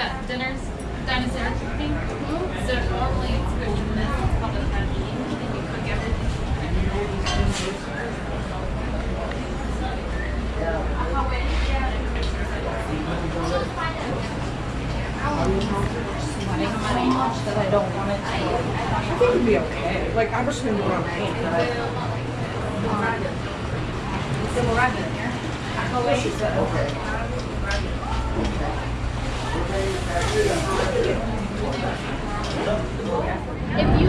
Yeah, dinners, dinosaur thing. So normally it's cooked in this. It's called a tajine. And you cook everything. So much that I don't want it to. I think it'd be okay. Like, I was going to go on paint, but... Some rabbit in here. Oh, she said, okay. If you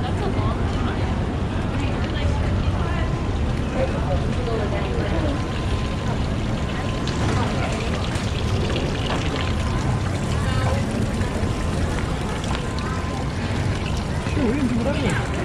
that's a long time. Sure, we can do whatever.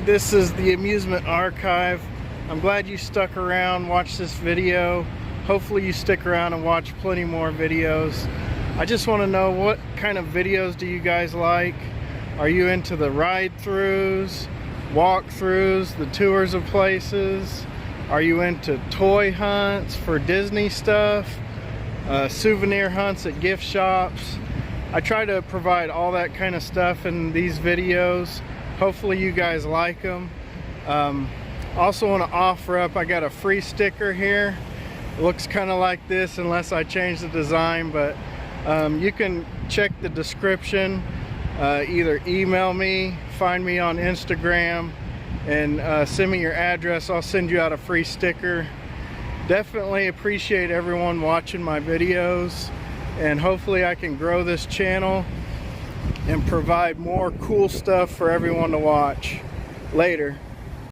This is the Amusement Archive. I'm glad you stuck around, watched this video. Hopefully you stick around and watch plenty more videos. I just want to know, what kind of videos do you guys like? Are you into the ride-throughs, walk-throughs, the tours of places? Are you into toy hunts for Disney stuff? Souvenir hunts at gift shops? I try to provide all that kind of stuff in these videos. Hopefully you guys like them. Also want to offer up, I got a free sticker here. It looks kind of like this unless I change the design, but you can check the description. Either email me, find me on Instagram, and send me your address. I'll send you out a free sticker. Definitely appreciate everyone watching my videos, and hopefully I can grow this channel and provide more cool stuff for everyone to watch. Later.